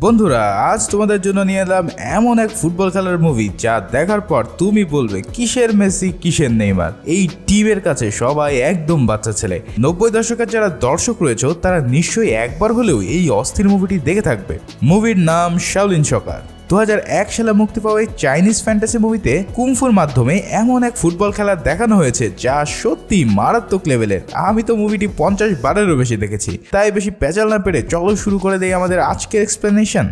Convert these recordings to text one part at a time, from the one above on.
বন্ধুরা, আজ তোমাদের জন্য নিয়ে এলাম এমন এক ফুটবল খেলার মুভি যা দেখার পর তুমি বলবে কিসের মেসি কিসের নেইমার। এই টিমের কাছে সবাই একদম বাচ্চা ছেলে। 90 দশকের যারা দর্শক রয়েছে তারা নিশ্চয়ই একবার হলেও এই অস্থির মুভিটি দেখে থাকবে। মুভির নাম শাওলিন সকার। 2001 সালে মুক্তি পাওয়া এই চাইনিজ ফ্যান্টাসি মুভিতে কুংফুর মাধ্যমে এমন এক ফুটবল খেলা দেখানো হয়েছে যা সত্যি মারাত্মক লেভেলের। আমি তো মুভিটি 50 বারেরও বেশি দেখেছি, তাই বেশি পেঁচাল না পেরে চলো শুরু করে দেই আমাদের আজকের এক্সপ্লেনেশন।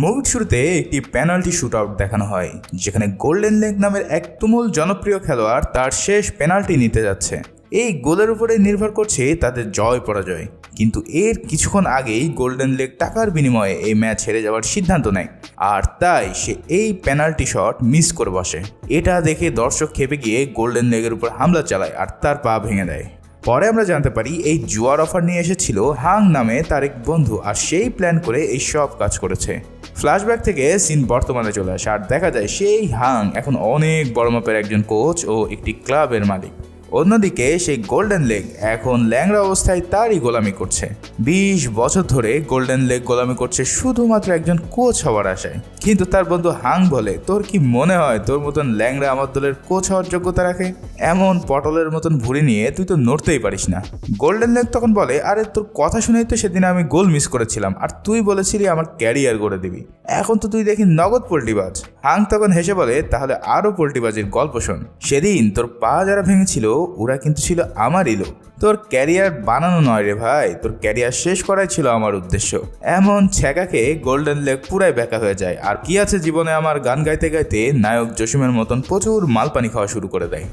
মুভির শুরুতে একটি পেনাল্টি শুট আউট দেখানো হয়, যেখানে গোল্ডেন লেগ নামের এক তুমুল জনপ্রিয় খেলোয়াড় তার শেষ পেনাল্টি নিতে যাচ্ছে। এই গোলের উপরে নির্ভর করছে তাদের জয় পরাজয়, কিন্তু এর কিছুক্ষণ আগেই গোল্ডেন লেগ টাকার বিনিময়ে এই ম্যাচ হেরে যাওয়ার সিদ্ধান্ত নেয়, আর তাই সে এই পেনাল্টি শট মিস করে বসে। এটা দেখে দর্শক খেপে গিয়ে গোল্ডেন লেগের উপর হামলা চালায় আর তার পা ভেঙে দেয়। পরে আমরা জানতে পারি এই জুয়ার অফার নিয়ে এসেছিল হাং নামে তার এক বন্ধু, আর সেই প্ল্যান করে এই সব কাজ করেছে। ফ্ল্যাশব্যাক থেকে সিন বর্তমানে চলে আসে আর দেখা যায় সেই হাং এখন অনেক বড় মাপের একজন কোচ ও একটি ক্লাবের মালিক। অন্যদিকে সেই গোল্ডেন লেগ এখন ল্যাংড়া অবস্থায় তারই গোলামি করছে। 20 বছর ধরে গোল্ডেন লেগ গোলামি করছে শুধুমাত্র একজন কোচ হওয়ার আশায়। কিন্তু তার বন্ধু হাং বলে, তোর কি মনে হয় তোর মতন ল্যাংড়া আমার দলের কোচ হওয়ার যোগ্যতা রাখে? এমন পটলের মতন ভুঁড়ি নিয়ে তুই তো নড়তেই পারিস না। গোল্ডেন লেগ তখন বলে, আরে তোর কথা শুনেই তো সেদিন আমি গোল মিস করেছিলাম, আর তুই বলেছিলি আমার ক্যারিয়ার গড়ে দিবি, এখন তো তুই দেখি নগদ পোল্টিবাজ। হাং তখন হেসে বলে, তাহলে আরো পোল্টিবাজির গল্প শোন। সেদিন তোর পা যারা ভেঙেছিল ওরা কিন্তু ছিল আমারই লোক। তোর ক্যারিয়ার বানানো নয় রে ভাই, তোর ক্যারিয়ার শেষ করাই ছিল আমার উদ্দেশ্য। এমন ছ্যাঁকাকে গোল্ডেন লেগ পুরাই বেঁকা হয়ে যায়, আর কি আছে জীবনে আমার গান গাইতে গাইতে নায়ক জসিমের মতন প্রচুর মালপানি খাওয়া শুরু করে দেয়।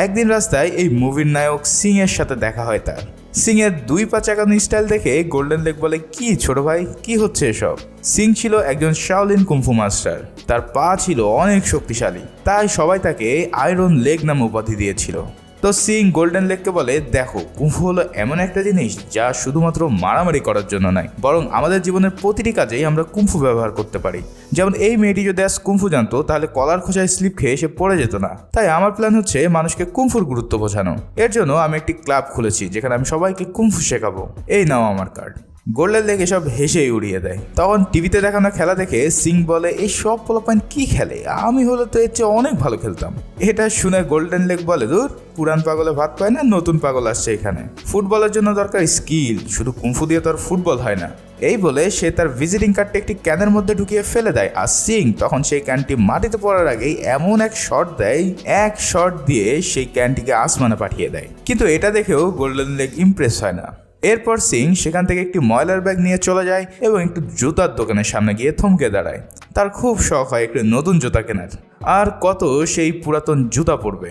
একদিন রাস্তায় এই মুভির নায়ক সিং এর সাথে দেখা হয় তার। সিং এর 2 পা চাকানো স্টাইল দেখে গোল্ডেন লেগ বলে, কি ছোট ভাই, কি হচ্ছে এসব? সিং ছিল একজন শাওলিন কুংফু মাস্টার, তার পা ছিল অনেক শক্তিশালী, তাই সবাই তাকে আয়রন লেগ নামে উপাধি দিয়েছিল। তো সিং গোল্ডেন লেগকে বলে, দেখো কুংফু হলো এমন একটা জিনিস যা শুধুমাত্র মারামারি করার জন্য নয়, বরং আমাদের জীবনের প্রতিটি কাজেই আমরা কুংফু ব্যবহার করতে পারি। যেমন এই মেয়েটি যদি আজ কুংফু জানতো তাহলে কলার খোঁচায় স্লিপ খেয়ে সে পড়ে যেত না। তাই আমার প্ল্যান হচ্ছে মানুষকে কুংফুর গুরুত্ব বোঝানো। এর জন্য আমি একটি ক্লাব খুলেছি যেখানে আমি সবাইকে কুংফু শেখাবো। এই নাও আমার কার্ড। গোল্ডেন লেগ এসব হেসেই উড়িয়ে দেয়। তখন টিভিতে দেখানো খেলা দেখে সিং বলে, এই সব পোলাপাইন কি খেলে, আমি হলে তো এর চেয়ে অনেক ভালো খেলতাম। এটা শুনে গোল্ডেন লেগ বলে, দূর, পুরান পাগলে ভাত পায় না, নতুন পাগল আসছে এখানে। ফুটবলের জন্য দরকার স্কিল, শুধু কুংফু দিয়ে তো আর ফুটবল হয় না। এই বলে সে তার ভিজিটিং কার্ডটা একটি ক্যানের মধ্যে ঢুকিয়ে ফেলে দেয়, আর সিং তখন সেই ক্যানটি মাটিতে পড়ার আগেই এমন এক শট দেয়, এক শট দিয়ে সেই ক্যানটিকে আসমানে পাঠিয়ে দেয়। কিন্তু এটা দেখেও গোল্ডেন লেগ ইমপ্রেস হয় না। এরপর সিং সেখান থেকে একটি ময়লার ব্যাগ নিয়ে চলে যায় এবং একটু জুতার দোকানের সামনে গিয়ে থমকে দাঁড়ায়। তার খুব শখ হয় একটু নতুন জুতা কেনার, আর কত সেই পুরাতন জুতা পরবে।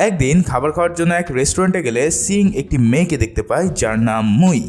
একদিন খাবার খাওয়ার জন্য এক রেস্টুরেন্টে গেলে সিং একটি মেয়েকে দেখতে পায় যার নাম মুই।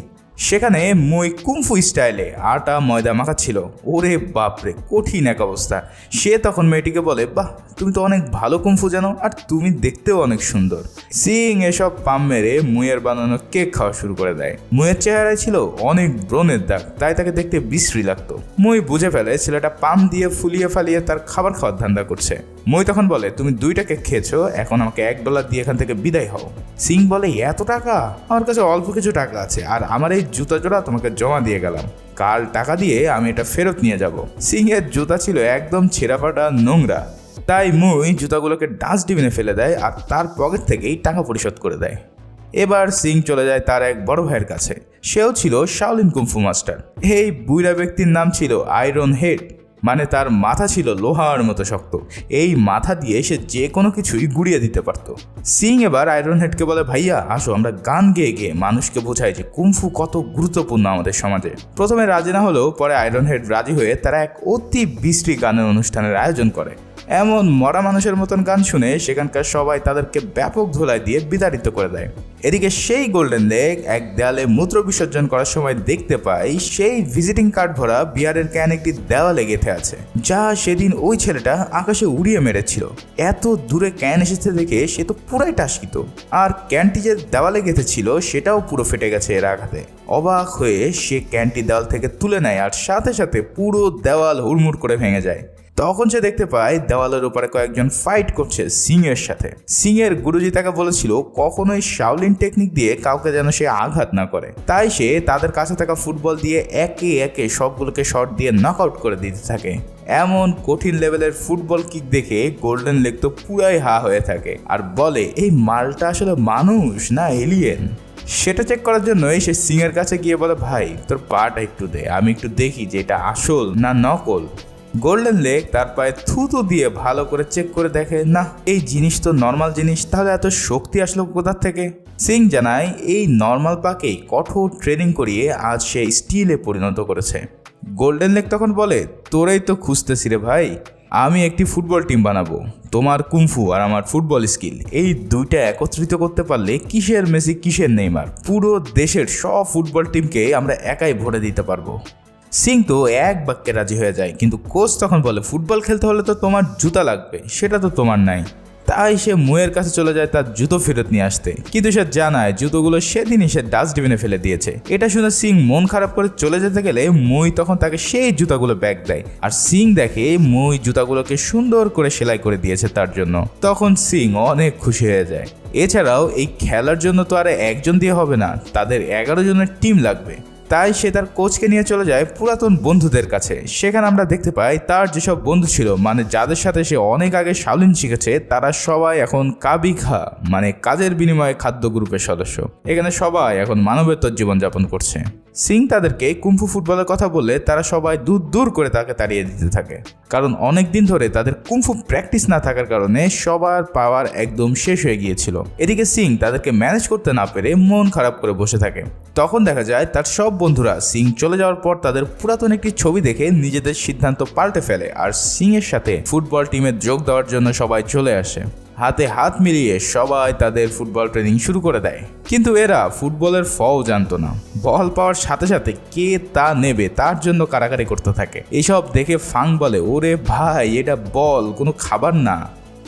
সেখানে মুই কুংফু স্টাইলে আটা ময়দা মাখাচ্ছিল। ওরে বাপরে, কঠিন এক অবস্থা। সে তখন মেয়েটিকে বলে, বাহ, তুমি তো অনেক ভালো কুংফু জানো, আর তুমি দেখতেও অনেক সুন্দর। সিং এসব পাম মেরে মুইয়ের বানানো কেক খাওয়া শুরু করে দেয়। মুইয়ের চেহারায় ছিল অনেক ব্রণের দাগ, তাই তাকে দেখতে বিশ্রী লাগতো। মুই বুঝে ফেলে ছেলেটা পাম দিয়ে ফুলিয়ে ফালিয়ে তার খাবার খাওয়ার ধান্দা করছে। মই তখন বলে, তুমি 2টা কেক খেয়েছো, এখন আমাকে $1 দিয়ে এখান থেকে বিদায় হও। সিং বলে, এত টাকা? আমার কাছে অল্প কিছু টাকা আছে, আর আমার এই জুতা জোড়া তোমাকে জমা দিয়ে গেলাম, কাল টাকা দিয়ে আমি এটা ফেরত নিয়ে যাব। সিং এর জুতা ছিল একদম ছেঁড়া ফাটা নোংরা, তাই মুই জুতাগুলোকে ডাস্টবিনে ফেলে দেয় আর তার পকেট থেকেই টাকা পরিশোধ করে দেয়। এবার সিং চলে যায় তার এক বড় ভাইয়ের কাছে। সেও ছিল শাওলিন কুংফু মাস্টার। এই বুইড়া ব্যক্তির নাম ছিল আয়রন হেড, মানে তার মাথা ছিল লোহার মতো শক্ত। এই মাথা দিয়ে সে যে কোনো কিছুই গুড়িয়ে দিতে পারত। সিং এবার আয়রন হেডকে বলে, ভাইয়া আসো আমরা গান গেয়ে গিয়ে মানুষকে বোঝাই যে কুংফু কত গুরুত্বপূর্ণ আমাদের সমাজে। প্রথমে রাজি না হলেও পরে আয়রন হেড রাজি হয়ে তারা এক অতি বিশ্রী গানের অনুষ্ঠানের আয়োজন করে। এমন মরা মানুষের মতন গান শুনে সেখানকার সবাই তাদেরকে ব্যাপক ধুলাই দিয়ে বিতাড়িত করে দেয়। এদিকে সেই গোল্ডেন লেগ এক দেয়ালে মূত্র বিসর্জন করার সময় দেখতে পাই সেই ভিজিটিং কার্ড ভরা বিয়ারের ক্যান একটি দেওয়ালে গেঁথে আছে, যা সেদিন ওই ছেলেটা আকাশে উড়িয়ে মেরেছিল। এত দূরে ক্যান এসেছে দেখে সে তো পুরাই টাসকিত, আর ক্যানটি যে দেওয়ালে গেঁথে ছিল সেটাও পুরো ফেটে গেছে এর আঘাতে। অবাক হয়ে সে ক্যানটি দেওয়াল থেকে তুলে নেয়, আর সাথে সাথে পুরো দেওয়াল হুড়মুড় করে ভেঙে যায়। তখন সে দেখতে পায় দেওয়ালের উপরে কয়েকজন ফাইট করছে সিং এর সাথে। সিং এর গুরুজি তাকে বলেছিল কখনোই শাওলিন টেকনিক দিয়ে কাউকে যেন সে আঘাত না করে, তাই সে তাদের কাছে থাকা ফুটবল দিয়ে একে একে সবগুলোকে শট দিয়ে নকআউট করে দিতে থাকে। এমন কঠিন লেভেলের ফুটবল কিক দেখে গোল্ডেন লেগ তো পুরাই হা হয়ে থাকে আর বলে এই মালটা আসলে মানুষ না এলিয়েন। সেটা চেক করার জন্যই সে সিং এর কাছে গিয়ে বলে ভাই তোর পাটা একটু দে, আমি একটু দেখি যে এটা আসল না নকল। গোল্ডেন লেগ তার পায়ে থুতু দিয়ে ভালো করে চেক করে দেখে না এই জিনিস তো নর্মাল জিনিস, তাহলে এত শক্তি আসলো কোথা থেকে। সিং জানায় এই নর্মাল পাকেই কঠোর ট্রেনিং করিয়ে আজ সে স্টিলে পরিণত করেছে। গোল্ডেন লেগ তখন বলে তোরাই তো খুঁজতেছি রে ভাই, আমি একটি ফুটবল টিম বানাবো, তোমার কুমফু আর আমার ফুটবল স্কিল এই দুইটা একত্রিত করতে পারলে কিসের মেসি কিসের নেইমার, পুরো দেশের সব ফুটবল টিমকে আমরা একাই ভরে দিতে পারবো। সিং তো এক বাক্যে রাজি হয়ে যায়, কিন্তু কোচ তখন বলে ফুটবল খেলতে হলে তো তোমার জুতা লাগবে, সেটা তো তোমার নাই। তাই সে মুয়ের কাছে চলে যায় তার জুতো ফেরত নিয়ে আসতে, কিন্তু সে জানায় জুতোগুলো সেদিনই সে ডাস্টবিনে ফেলে দিয়েছে। এটা শুনে সিং মন খারাপ করে চলে যেতে গেলে মুই তখন তাকে সেই জুতাগুলো ব্যাগ দেয়, আর সিং দেখে মুই জুতাগুলোকে সুন্দর করে সেলাই করে দিয়েছে তার জন্য। তখন সিং অনেক খুশি হয়ে যায়। এছাড়াও এই খেলার জন্য তো আর একজন দিয়ে হবে না, তাদের 11 জনের টিম লাগবে। তাই সে তার কোচকে নিয়ে চলে যায় পুরাতন বন্ধুদের কাছে। সেখানে আমরা দেখতে পাই তার যেসব বন্ধু ছিল, মানে যাদের সাথে সে অনেক আগে শাওলিন শিখেছে, তারা সবাই এখন কাবিখা মানে কাজের বিনিময়ে খাদ্য গ্রুপের সদস্য। এখানে সবাই এখন মানবেতর জীবনযাপন করছে। সিং তাদেরকে কুম্ফু ফুটবলের কথা বললে তারা সবাই দূর দূর করে তাকে তাড়িয়ে দিতে থাকে, কারণ অনেক দিন ধরে তাদের কুম্ফু প্র্যাকটিস না থাকার কারণে সবার পাওয়ার একদম শেষ হয়ে গিয়েছিল। এদিকে সিং তাদেরকে ম্যানেজ করতে না পেরে মন খারাপ করে বসে থাকে। তখন দেখা যায় তার সব বন্ধুরা সিং চলে যাওয়ার পর তাদের পুরাতন একটি ছবি দেখে নিজেদের সিদ্ধান্ত পাল্টে ফেলে, আর সিং এর সাথে ফুটবল টিমে যোগ দেওয়ার জন্য সবাই চলে আসে। হাতে হাত মিলিয়ে সবাই তাদের ফুটবল ট্রেনিং শুরু করে দেয়। কিন্তু এরা ফুটবলের ফও জানতো না। বল পাওয়ার সাথে সাথে কে তা নেবে তার জন্য কারাকারি করতে থাকে। এসব দেখে ফাং বলে ওরে ভাই এটা বল, কোনো খাবার না।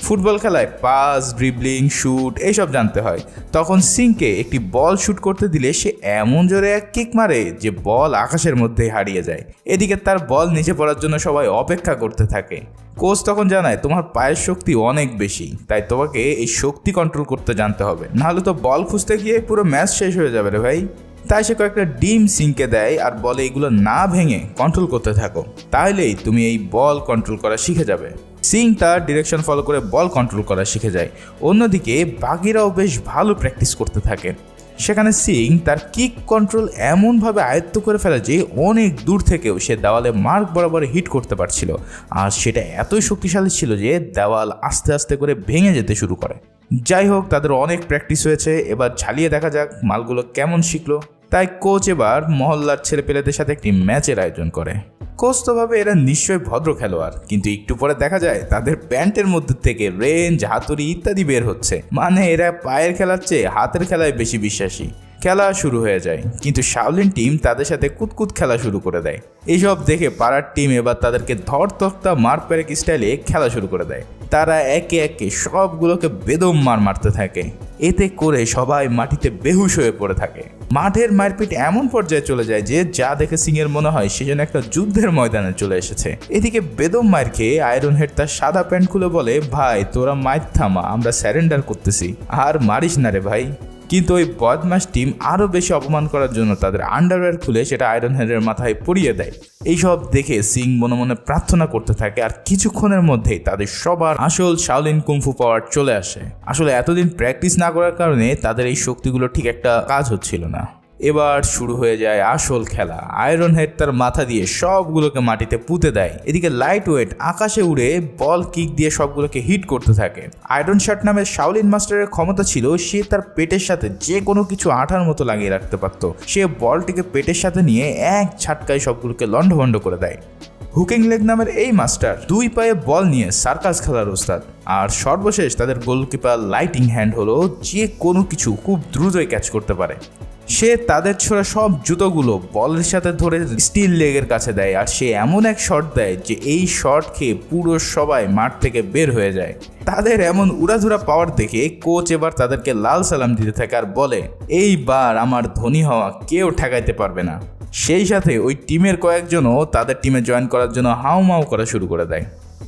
ফুটবল খেলায় পাস, ড্রিবলিং, শুট এইসব জানতে হয়। তখন সিংকে একটি বল শুট করতে দিলে সে এমন জোরে এক কিক মারে যে বল আকাশের মধ্যে হারিয়ে যায়। এদিকে তার বল নিচে পড়ার জন্য সবাই অপেক্ষা করতে থাকে। কোচ তখন জানায় তোমার পায়ের শক্তি অনেক বেশি, তাই তোমাকে এই শক্তি কন্ট্রোল করতে জানতে হবে, নাহলে তো বল খুঁজতে গিয়ে পুরো ম্যাচ শেষ হয়ে যাবে রে ভাই। তাই সে কয়েকটা ডিম সিংকে দেয় আর বলে এগুলো না ভেঙে কন্ট্রোল করতে থাকো, তাহলেই তুমি এই বল কন্ট্রোল করা শিখে যাবে। সিং তার ডিরেকশন ফলো করে বল কন্ট্রোল করা শিখে যায়। অন্যদিকে বাকিরাও বেশ ভালো প্র্যাকটিস করতে থাকে। সেখানে সিং তার কিক কন্ট্রোল এমনভাবে আয়ত্ত করে ফেলে যে অনেক দূর থেকেও সে দেওয়ালে মার্ক বরাবর হিট করতে পারছিল, আর সেটা এতই শক্তিশালী ছিল যে দেওয়াল আস্তে আস্তে করে ভেঙে যেতে শুরু করে। যাই হোক, তাদের অনেক প্র্যাকটিস হয়েছে, এবার ঝালিয়ে দেখা যাক মালগুলো কেমন শিখলো। তাই কোচ এবার মহল্লার ছেলেপেলেদের সাথে একটি ম্যাচের আয়োজন করে। কোচ তো ভাবে এরা নিশ্চয়ই ভদ্র খেলোয়াড়, কিন্তু একটু পরে দেখা যায় তাদের প্যান্টের মধ্যে থেকে রেঞ্জ, হাতুড়ি ইত্যাদি বের হচ্ছে, মানে এরা পায়ের খেলার চেয়ে হাতের খেলায় বেশি বিশ্বাসী। খেলা শুরু হয়ে যায়, কিন্তু শাওলিন টিম তাদের সাথে কুতকুত খেলা শুরু করে দেয়। এইসব দেখে পাড়ার টিম এবার তাদেরকে ধর তক্তা মার প্যারেক স্টাইলে খেলা শুরু করে দেয়। তারা একে একে সবগুলোকে বেদম মারতে থাকে। এতে করে সবাই মাটিতে বেহুশ হয়ে পড়ে থাকে। মাঠের মারপিট এমন পর্যায়ে চলে যায় যে যা দেখে সিংয়ের মনে হয় সে যেন একটা যুদ্ধের ময়দানে চলে এসেছে। এদিকে বেদম মার খেয়ে আয়রন হেড তার সাদা প্যান্ট খুলে বলে ভাই তোরা মাইর থামা, আমরা স্যারেন্ডার করতেছি, আর মারিস না রে ভাই। কিন্তু ওই বদমাস টিম আরও বেশি অপমান করার জন্য তাদের আন্ডারওয়্যার খুলে সেটা আয়রন হেডের মাথায় পরিয়ে দেয়। এইসব দেখে সিং মনে মনে প্রার্থনা করতে থাকে, আর কিছুক্ষণের মধ্যেই তাদের সবার আসল শাওলিন কুংফু পাওয়ার চলে আসে। আসলে এতদিন প্র্যাকটিস না করার কারণে তাদের এই শক্তিগুলো ঠিক একটা কাজ হচ্ছিল না। এবার শুরু হয়ে যায় আসল খেলা। আয়রন হেড তার মাথা দিয়ে সবগুলোকে মাটিতে পুঁতে দেয়। এদিকে লাইট ওয়েট আকাশে উড়ে বল কিক দিয়ে সবগুলোকে হিট করতে থাকে। আয়রন শার্ট নামের শাওলিন মাস্টারের ক্ষমতা ছিল সে তার পেটের সাথে যে কোনো কিছু আঠার মতো লাগিয়ে রাখতে পারত। সে বলটিকে পেটের সাথে নিয়ে এক ঝাটকায় সবগুলোকে লন্ডভন্ড করে দেয়। হুকিং লেগ নামের এই মাস্টার 2 পায়ে বল নিয়ে সার্কাস খেলার ওস্তাদ। আর সর্বশেষ তাদের গোলকিপার লাইটিং হ্যান্ড হলো যে কোনো কিছু খুব দ্রুতই ক্যাচ করতে পারে। সে তাদের ছোড়া সব জুতোগুলো বলের সাথে ধরে স্টিল লেগের কাছে দেয়, আর সে এমন এক শট দেয় যে এই শট খেয়ে পুরো সবাই মাঠ থেকে বের হয়ে যায়। তাদের এমন উড়াধুরা পাওয়ার দেখে কোচ এবার তাদেরকে লাল সালাম দিতে থাকে আর বলে এইবার আমার ধনী হওয়া কেউ ঠেকাইতে পারবে না। সেই সাথে ওই টিমের কয়েকজনও তাদের টিমে জয়েন করার জন্য হাউমাউ করা শুরু করে দেয়।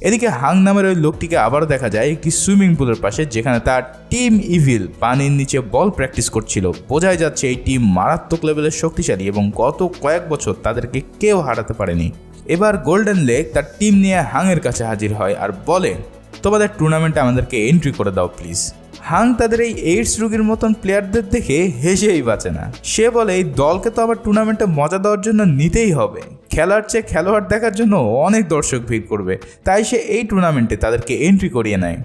এদিকে হাং নামের ওই লোকটিকে আবার দেখা যায় একটি সুইমিং পুলের পাশে, যেখানে তার টিম ইভিল পানির নিচে বল প্র্যাকটিস করছিল। বোঝাই যাচ্ছে এই টিম মারাত্মক লেভেলের শক্তিশালী এবং গত কয়েক বছর তাদেরকে কেউ হারাতে পারেনি। এবার গোল্ডেন লেক তার টিম নিয়ে হাংয়ের কাছে হাজির হয় আর বলে, তোমাদের টুর্নামেন্টে আমাদেরকে এন্ট্রি করে দাও প্লিজ। হাং তাদের এই এইডস রোগীর মতন প্লেয়ারদের দেখে হেসেই বাঁচে না। সে বলে এই দলকে তো আবার টুর্নামেন্টে মজা দেওয়ার জন্য নিতেই হবে, খেলার চেয়ে খেলোয়াড় দেখার জন্য অনেক দর্শক ভিড় করবে, তাই সে এই টুর্নামেন্টে তাদেরকে এন্ট্রি করিয়ে নেয়।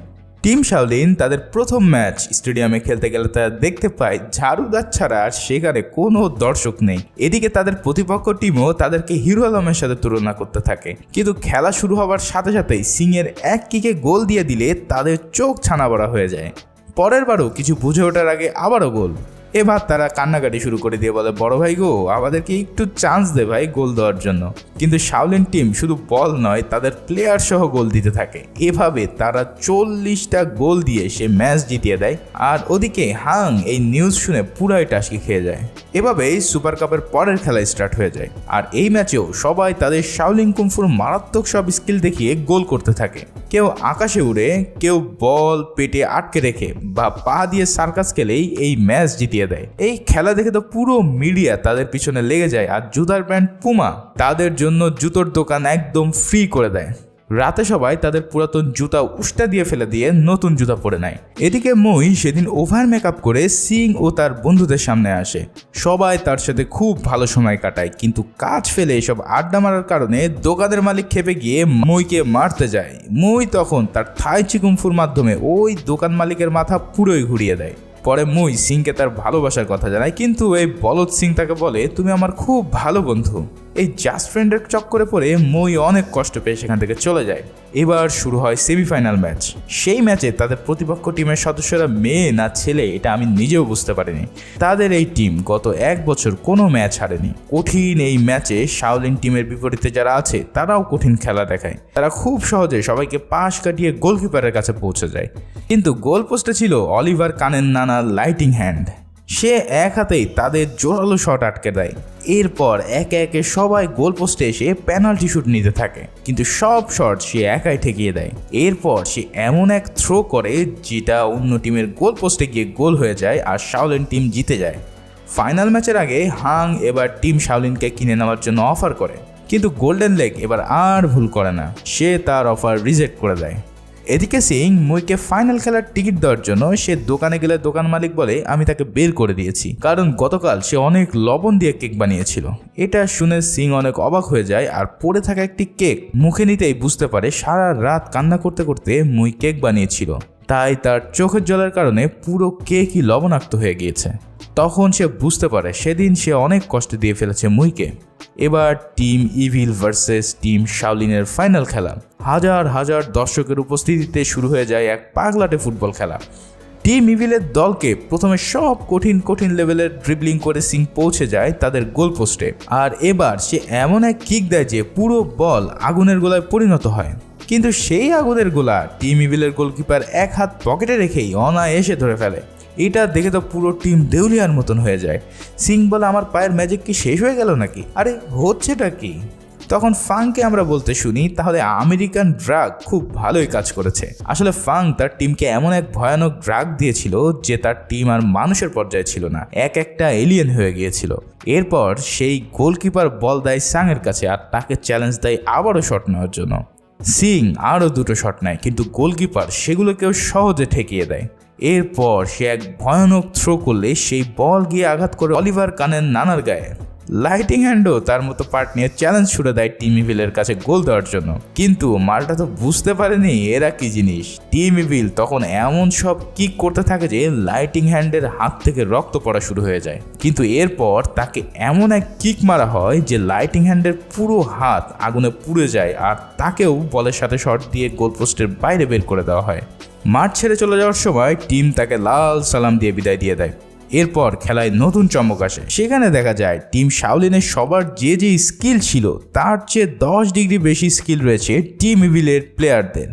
টিম শাওলিন তাদের প্রথম ম্যাচ স্টেডিয়ামে খেলতে গেলে তারা দেখতে পায় ঝাড়ুদার ছাড়া আর সেখানে কোনো দর্শক নেই। এদিকে তাদের প্রতিপক্ষ টিমও তাদেরকে হিরো আলমের সাথে তুলনা করতে থাকে, কিন্তু খেলা শুরু হওয়ার সাথে সাথেই সিংয়ের এক কিকে গোল দিয়ে দিলে তাদের চোখ ছানা বড়া হয়ে যায়। পরের বারও কিছু বুঝে ওঠার আগে আবারও গোল। এবার তারা কান্নাকাটি শুরু করে দিয়ে বলে, বড় ভাই গো, আমাদেরকে একটু চান্স দে ভাই গোল দেওয়ার জন্য। কিন্তু শাওলিন টিম শুধু বল নয়, তাদের প্লেয়ার সহ গোল দিতে থাকে। এভাবে তারা 40টা গোল দিয়ে সে ম্যাচ জিতিয়ে দেয়। আর ওদিকে হাং এই নিউজ শুনে পুরাই টাসকি খেয়ে যায়। এভাবেই সুপার কাপের পরের খেলা স্টার্ট হয়ে যায়। আর এই ম্যাচেও সবাই তাদের শাওলিন কুংফুর মারাত্মক সব স্কিল দেখিয়ে গোল করতে থাকে। কেউ আকাশে উড়ে, কেউ বল পেটে আটকে রেখে বা পা দিয়ে সার্কাস খেলেই এই ম্যাচ জিতিয়ে দেয়। এই খেলা দেখে তো পুরো মিডিয়া তাদের পিছনে লেগে যায়। আর জুতার ব্র্যান্ড পুমা তাদের জন্য জুতোর দোকান একদম ফ্রি করে দেয়। রাতে সবাই তাদের পুরাতন জুতা উষ্টা দিয়ে ফেলে দিয়ে নতুন জুতা পরে নেয়। এদিকে মই সেদিন ওভার মেকআপ করে সিং ও তার বন্ধুদের সামনে আসে। সবাই তার সাথে খুব ভালো সময় কাটায়, কিন্তু কাজ ফেলে এসব আড্ডা মারার কারণে দোকানের মালিক খেপে গিয়ে মইকে মারতে যায়। মই তখন তার থাই চিকুমফুর মাধ্যমে ওই দোকান মালিকের মাথা পুরোই ঘুরিয়ে দেয়। পরে মই সিংকে তার ভালোবাসার কথা জানায়, কিন্তু এই বলদ সিং তাকে বলে, তুমি আমার খুব ভালো বন্ধু। এই জাস্ট ফ্রেন্ডের চক্করে পড়ে মই অনেক কষ্ট পেয়ে সেখান থেকে চলে যায়। এবার শুরু হয় সেমিফাইনাল ম্যাচ। সেই ম্যাচে তাদের প্রতিপক্ষ টিমের সদস্যরা মেয়ে না ছেলে এটা আমি নিজেও বুঝতে পারিনি। তাদের এই টিম গত 1 বছর কোনো ম্যাচ হারেনি। কঠিন এই ম্যাচে শাওলিন টিমের বিপরীতে যারা আছে তারাও কঠিন খেলা দেখায়। তারা খুব সহজে সবাইকে পাশ কাটিয়ে গোলকিপারের কাছে পৌঁছে যায়, কিন্তু গোল পোস্টে ছিল অলিভার কানের নানা লাইটিং হ্যান্ড। সে এক হাতেই তাদের জোরালো শট আটকে দেয়। এরপর একে একে সবাই গোল পোস্টে এসে পেনাল্টি শুট নিতে থাকে, কিন্তু সব শট সে একাই ঠেকিয়ে দেয়। এরপর সে এমন এক থ্রো করে যেটা অন্য টিমের গোল পোস্টে গিয়ে গোল হয়ে যায় আর শাওলিন টিম জিতে যায়। ফাইনাল ম্যাচের আগে হাং এবার টিম শাওলিনকে কিনে নেওয়ার জন্য অফার করে, কিন্তু গোল্ডেন লেক এবার আর ভুল করে না, সে তার অফার রিজেক্ট করে দেয়। এদিকে সিং মইকে ফাইনাল খেলার টিকিট দেওয়ার জন্য সে দোকানে গেলে দোকান মালিক বলে, আমি তাকে বের করে দিয়েছি, কারণ গতকাল সে অনেক লবণ দিয়ে কেক বানিয়েছিল। এটা শুনে সিং অনেক অবাক হয়ে যায় আর পড়ে থাকা একটি কেক মুখে নিতেই বুঝতে পারে সারা রাত কান্না করতে করতে মই কেক বানিয়েছিল, তাই তার চোখের জলের কারণে পুরো কেকই লবণাক্ত হয়ে গিয়েছে। তখন সে বুঝতে পারে সেদিন সে অনেক কষ্ট দিয়ে ফেলেছে মুইকে। এবার টিম ইভিল ভার্সেস টিম শাওলিনের ফাইনাল খেলা। হাজার হাজার দর্শকের উপস্থিতিতে শুরু হয়ে যায় এক পাগলাটে ফুটবল খেলা। টিম ইভিলের দলকে প্রথমে সব কঠিন কঠিন লেভেলের ড্রিবলিং করে সিং পৌঁছে যায় তাদের গোল পোস্টে। আর এবার সে এমন এক কিক দেয় যে পুরো বল আগুনের গোলায় পরিণত হয়, কিন্তু সেই আগুনের গোলা টিম ইভিলের গোলকিপার এক হাত পকেটে রেখেই অনায়াসে ধরে ফেলে। এটা দেখে তো পুরো টিম দেউলিয়ার মতন হয়ে যায়। সিং বলে, আমার পায়ের ম্যাজিক কি শেষ হয়ে গেল নাকি? আরে হচ্ছেটা কি? তখন ফাংকে আমরা বলতে শুনি, তাহলে আমেরিকান ড্রাগ খুব ভালোই কাজ করেছে। আসলে ফাং তার টিমকে এমন এক ভয়ানক ড্রাগ দিয়েছিল যে তার টিম আর মানুষের পর্যায়ে ছিল না, একটা এলিয়েন হয়ে গিয়েছিল। এরপর সেই গোলকিপার বল দেয় সাংয়ের কাছে আর তাকে চ্যালেঞ্জ দেয় আবারও শট নেওয়ার জন্য। সিং আরও 2টো শট নেয়, কিন্তু গোলকিপার সেগুলোকেও সহজে ঠেকিয়ে দেয়। এরপর সে এক ভয়ানক থ্রো করলে সেই বল গিয়ে আঘাত করে অলিভার কানের নানার গায়ে। লাইটিং হ্যান্ডও তার মতো পার্ট নিয়ে চ্যালেঞ্জ ছুড়ে দেয় টিম ইভিলের কাছে গোল দেওয়ার জন্য, কিন্তু মালটা তো বুঝতে পারেনি এরা কি জিনিস। টিম ইভিল তখন এমন সব কিক করতে থাকে যে লাইটিং হ্যান্ডের হাত থেকে রক্ত পড়া শুরু হয়ে যায়, কিন্তু এরপর তাকে এমন এক কিক মারা হয় যে লাইটিং হ্যান্ডের পুরো হাত আগুনে পুড়ে যায় আর তাকেও বলের সাথে শট দিয়ে গোলপোস্টের বাইরে বের করে দেওয়া হয়। মাঠ ছেড়ে চলে যাওয়ার সময় টিম তাকে লাল সালাম দিয়ে বিদায় দিয়ে দেয়। এরপর খেলায় নতুন চমক আসে। সেখানে দেখা যায় টিম শাওলিনের সবার যে যে স্কিল ছিল তার চেয়ে 10 ডিগ্রি বেশি স্কিল রয়েছে টিম ইভিলের প্লেয়ারদের।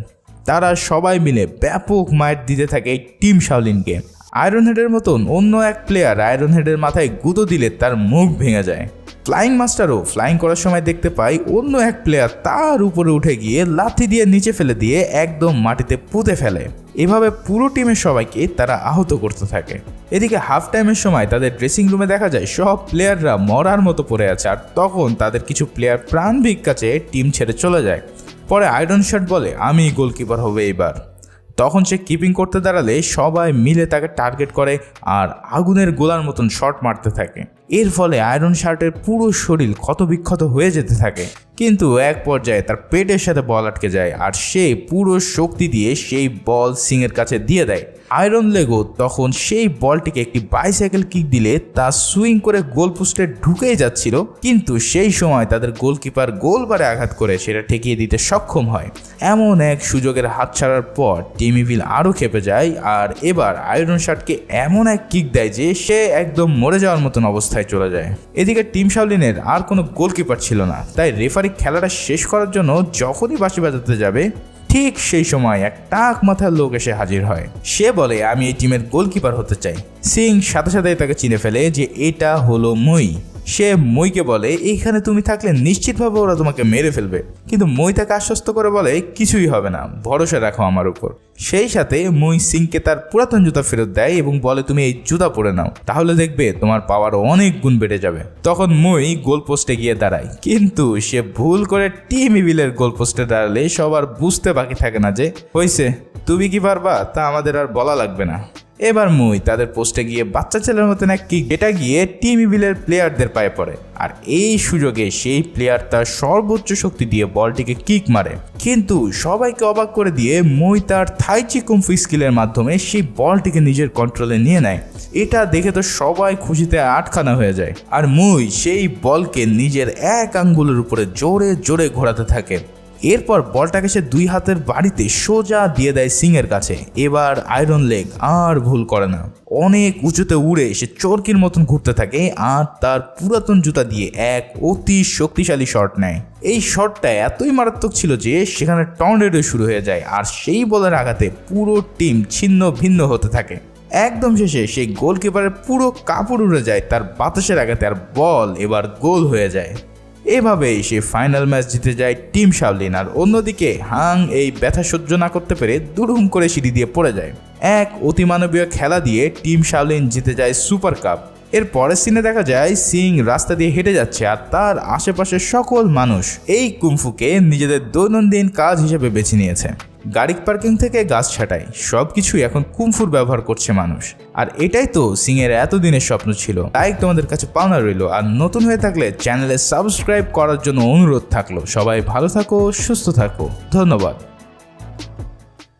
তারা সবাই মিলে ব্যাপক মাইট দিতে থাকে টিম শাওলিনকে। আয়রন হেডের মতন অন্য এক প্লেয়ার আয়রন হেডের মাথায় গুঁতো দিলে তার মুখ ভেঙে যায়। ফ্লাইং মাস্টারও ফ্লাইং করার সময় দেখতে পাই অন্য এক প্লেয়ার তার উপরে উঠে গিয়ে লাথি দিয়ে নিচে ফেলে দিয়ে একদম মাটিতে পুঁতে ফেলে। এভাবে পুরো টিমের সবাইকে তারা আহত করতে থাকে। এদিকে হাফ টাইমের সময় তাদের ড্রেসিং রুমে দেখা যায় সব প্লেয়াররা মরার মতো পড়ে আছে, আর তখন তাদের কিছু প্লেয়ার প্রাণ ভিক্ষা চেয়ে টিম ছেড়ে চলে যায়। পরে আয়রন শার্ট বলে আমি গোলকিপার হবে এইবার। তখন সে কিপিং করতে দাঁড়ালে সবাই মিলে তাকে টার্গেট করে আর আগুনের গোলার মতন শট মারতে থাকে। এর ফলে আয়রন শার্টের পুরো শরীর ক্ষতবিক্ষত হয়ে যেতে থাকে, কিন্তু এক পর্যায়ে তার পেটের সাথে বল আটকে যায় আর সে পুরো শক্তি দিয়ে সেই বল সিংয়ের কাছে দিয়ে দেয়। আয়রন লেগো তখন সেই বলটিকে একটি বাইসাইকেল কিক দিলে তা সুইং করে গোল পোস্টে ঢুকেই যাচ্ছিল, কিন্তু সেই সময় তাদের গোলকিপার গোলবারে আঘাত করে সেটা ঠেকিয়ে দিতে সক্ষম হয়। এমন এক সুযোগের হাত ছাড়ার পর টিম ইভিল আরও খেপে যায় আর এবার আয়রন শার্টকে এমন এক কিক দেয় যে সে একদম মরে যাওয়ার মতন অবস্থায় চলে যায়। এদিকে টিম শাওলিনের আর কোনো গোলকিপার ছিল না, তাই রেফারি খেলাটা শেষ করার জন্য যখনই বাঁশি বাজাতে যাবে ঠিক সেই সময় এক টাক মাথার লোক এসে হাজির হয়। সে বলে আমি এই টিমের গোলকিপার হতে চাই। সিং সাথে সাথে তাকে চিনে ফেলে যে এটা হলো মই। সে মইকে বলে এইখানে তুমি থাকলে নিশ্চিতভাবে ওরা তোমাকে মেরে ফেলবে, কিন্তু মই তাকে আশ্বস্ত করে বলে কিছুই হবে না, ভরসা রাখো আমার উপর। সেই সাথে মই সিংকে তার পুরাতন জুতা ফেরত দেয় এবং বলে তুমি এই জুতা পরে নাও, তাহলে দেখবে তোমার পাওয়ার অনেক গুণ বেড়ে যাবে। তখন মই গোল পোস্টে গিয়ে দাঁড়ায়, কিন্তু সে ভুল করে টিম ইভিলের গোল পোস্টে দাঁড়ালে সবার বুঝতে বাকি থাকে না যে হয়েছে তুমি কি পারবা তা আমাদের আর বলা লাগবে না। এবার মই তাদের পোস্টে গিয়ে বাচ্চা ছেলের মতন এক কিক যেটা গিয়ে টিম ইভিলের প্লেয়ারদের পায়ে পড়ে, আর এই সুযোগে সেই প্লেয়ার তার সর্বোচ্চ শক্তি দিয়ে বলটিকে কিক মারে, কিন্তু সবাইকে অবাক করে দিয়ে মই তার থাইচি কুমফু স্কিলের মাধ্যমে সেই বলটিকে নিজের কন্ট্রোলে নিয়ে নেয়। এটা দেখে তো সবাই খুশিতে আটখানা হয়ে যায়, আর মই সেই বলকে নিজের এক আঙ্গুলের উপরে জোরে জোরে ঘোরাতে থাকে। এরপর বলটাকে সে দুই হাতের বাড়িতে সোজা দিয়ে দেয় সিংয়ের কাছে। এবার আয়রন লেগ আর ভুল করে না, অনেক উঁচুতে উড়ে সে চরকির মতন ঘুরতে থাকে আর তার পুরাতন জুতা দিয়ে এক অতি শক্তিশালী শট নেয়। এই শটটা এতই মারাত্মক ছিল যে সেখানে টর্নেডো শুরু হয়ে যায় আর সেই বলের আঘাতে পুরো টিম ছিন্ন ভিন্ন হতে থাকে। একদম শেষে সেই গোলকিপারের পুরো কাপড় উড়ে যায় তার বাতাসের আঘাতে, আর বল এবার গোল হয়ে যায়। এভাবেই সে ফাইনাল ম্যাচ জিতে যায় টিম শাওলিন। আর অন্যদিকে হাং এই ব্যথা সহ্য না করতে পেরে দুরুম করে সিঁড়ি দিয়ে পড়ে যায়। এক অতিমানবীয় খেলা দিয়ে টিম শাওলিন জিতে যায় সুপার কাপ। এর পরের সিনে দেখা যায় সিং রাস্তা দিয়ে হেঁটে যাচ্ছে আর তার আশেপাশের সকল মানুষ এই কুমফুকে নিজেদের দৈনন্দিন কাজ হিসেবে বেছে নিয়েছে। গাড়ি পার্কিং থেকে গাছ ছাঁটাই সবকিছুই এখন কুমফুর ব্যবহার করছে মানুষ, আর এটাই তো সিং এর এতদিনের স্বপ্ন ছিল। তাই তোমাদের কাছে পাওনা রইল, আর নতুন হয়ে থাকলে চ্যানেলে সাবস্ক্রাইব করার জন্য অনুরোধ থাকলো। সবাই ভালো থাকো, সুস্থ থাকো, ধন্যবাদ।